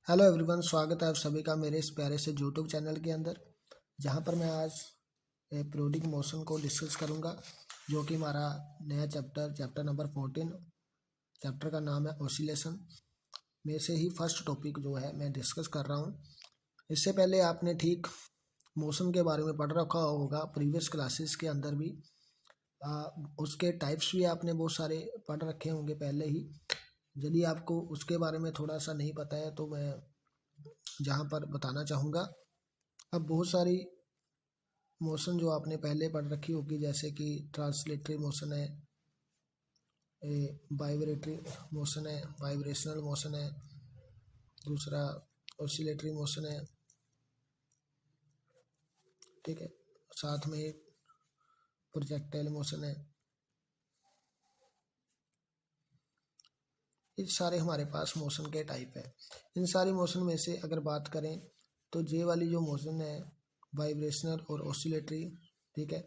Hello everyone, स्वागत है आप सभी का मेरे इस प्यारे से यूट्यूब चैनल के अंदर, जहां पर मैं आज पीरियोडिक मोशन को डिस्कस करूंगा, जो कि हमारा नया चैप्टर नंबर 14। चैप्टर का नाम है ऑसिलेशन। में से ही फर्स्ट टॉपिक जो है मैं डिस्कस कर रहा हूं। इससे पहले आपने ठीक मोशन के बारे में पढ़ रखा होगा प्रीवियस क्लासेस के अंदर भी। उसके टाइप्स भी आपने बहुत सारे पढ़ रखे होंगे पहले ही। यदि आपको उसके बारे में थोड़ा सा नहीं पता है तो मैं जहाँ पर बताना चाहूँगा। अब बहुत सारी मोशन जो आपने पहले पढ़ रखी होगी, जैसे कि ट्रांसलेटरी मोशन है, वाइब्रेटरी मोशन है, वाइब्रेशनल मोशन है, दूसरा ऑसिलेटरी मोशन है, ठीक है। साथ में प्रोजेक्टाइल मोशन है। ये सारे हमारे पास मोशन के टाइप है। इन सारी मोशन में से अगर बात करें तो ये वाली जो मोशन है वाइब्रेशनल और ऑसिलेटरी, ठीक है,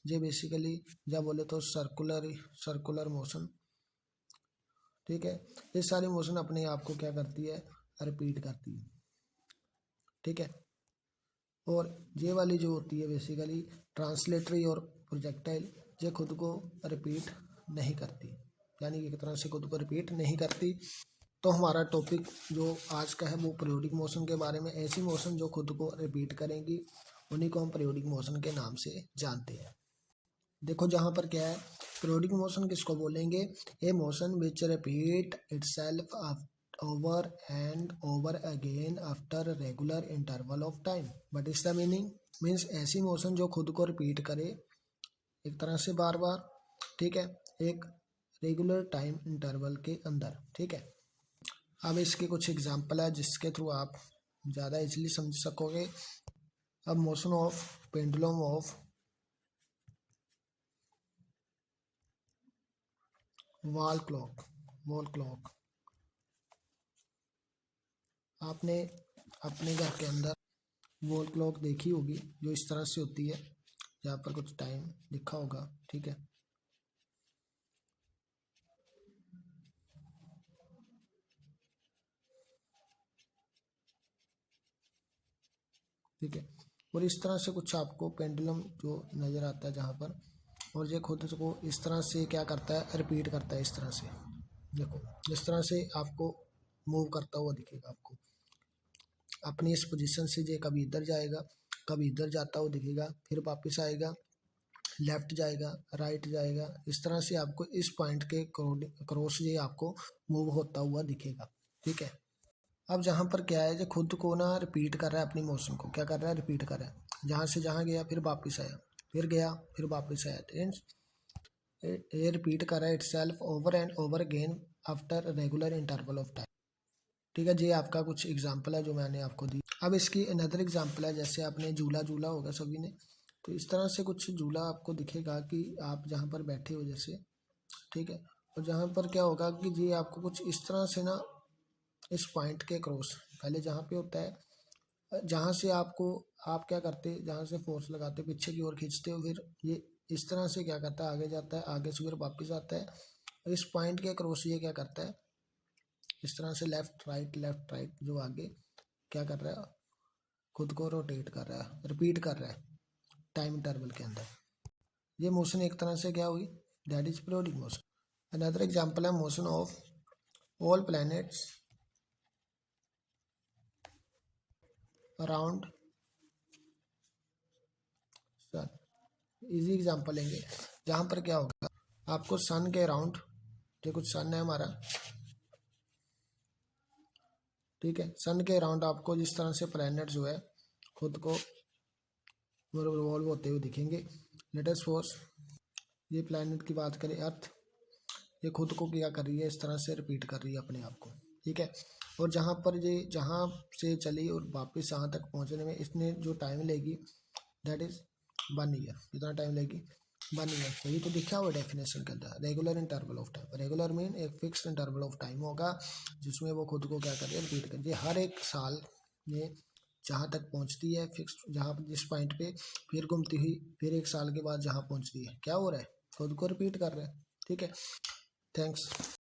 ये बेसिकली जब बोले तो सर्कुलर मोशन, ठीक है। ये सारी मोशन अपने आप को क्या करती है, रिपीट करती है, ठीक है। और ये वाली जो होती है बेसिकली ट्रांसलेटरी और प्रोजेक्टाइल, ये खुद को रिपीट नहीं करती, यानी एक तरह से खुद को रिपीट नहीं करती। तो हमारा टॉपिक जो आज का है वो पीरियोडिक मोशन के बारे में। ऐसी मोशन जो खुद को रिपीट करेंगी उन्हीं को हम पीरियोडिक मोशन के नाम से जानते हैं। देखो जहाँ पर क्या है, पीरियोडिक मोशन किसको बोलेंगे, a motion which repeat itself over and over again after regular interval of time. But is the meaning, means ऐसी मोशन जो खुद को रिपीट करे एक तरह से बार बार, ठीक है, एक रेगुलर टाइम इंटरवल के अंदर, ठीक है। अब इसके कुछ एग्जाम्पल है जिसके थ्रू आप ज़्यादा इजीली समझ सकोगे। अब motion of pendulum of wall clock. आपने अपने घर के अंदर वॉल क्लॉक देखी होगी, जो इस तरह से होती है, यहाँ पर कुछ टाइम लिखा होगा, ठीक है। ठीक है, और इस तरह से कुछ आपको पेंडुलम जो नज़र आता है जहाँ पर, और ये खुद को इस तरह से क्या करता है, रिपीट करता है इस तरह से। देखो इस तरह से आपको मूव करता हुआ दिखेगा आपको अपनी इस पोजीशन से। ये कभी इधर जाएगा, कभी इधर जाता हुआ दिखेगा, फिर वापस आएगा, लेफ्ट जाएगा, राइट जाएगा, इस तरह से आपको इस पॉइंट के क्रॉस ये आपको मूव होता हुआ दिखेगा, ठीक है। अब जहाँ पर क्या है, जो खुद को ना रिपीट कर रहा है, अपनी मोशन को क्या कर रहा है, रिपीट कर रहा है। जहाँ से जहाँ गया फिर वापस आया, फिर गया फिर वापस आया, ये रिपीट कर रहा है itself over and over again after regular interval of time, ठीक है। ये आपका कुछ एग्जांपल है जो मैंने आपको दी। अब इसकी अनदर एग्जांपल है, जैसे आपने झूला झूला होगा सभी ने, तो इस तरह से कुछ झूला आपको दिखेगा कि आप जहाँ पर बैठे हो जैसे, ठीक है। और जहाँ पर क्या होगा कि ये आपको कुछ इस तरह से ना, इस पॉइंट के क्रॉस पहले जहाँ पे होता है, जहाँ से आपको आप क्या करते, जहाँ से फोर्स लगाते पीछे की ओर खींचते हो, फिर ये इस तरह से क्या करता है, आगे जाता है, आगे से फिर वापस आता है, और इस पॉइंट के क्रॉस ये क्या करता है, इस तरह से लेफ्ट राइट जो आगे क्या कर रहा है, खुद को रोटेट कर रहा है, रिपीट कर रहा है टाइम इंटरवल के अंदर। ये मोशन एक तरह से क्या हुई, that is periodic motion. Another example है motion of all planets around sun. Easy example लेंगे, जहाँ पर क्या होगा, आपको सन के अराउंड, जो कुछ सन है हमारा, ठीक है, सन के अराउंड आपको जिस तरह से प्लैनेट जो है खुद को रिवॉल्व होते हुए दिखेंगे। लेट अस सपोज ये प्लैनेट की बात करें, अर्थ, ये खुद को क्या कर रही है, इस तरह से रिपीट कर रही है अपने आप को, ठीक है। और जहाँ पर ये जहाँ से चली और वापस यहाँ तक पहुँचने में इसने जो टाइम लेगी, दैट इज 1 ईयर। कितना टाइम लेगी, 1 ईयर। यही तो दिखा हुआ डेफिनेशन के अंदर, regular interval of time. Regular mean एक फिक्स इंटरवल ऑफ टाइम होगा जिसमें वो खुद को क्या कर रही है, रिपीट कर रही है। हर एक साल में जहाँ तक पहुँचती है फिक्स, जहाँ जिस पॉइंट पे फिर घूमती हुई, फिर एक साल के बाद जहाँ पहुँचती है, क्या हो रहा है, खुद को रिपीट कर रहा है, ठीक है। थैंक्स।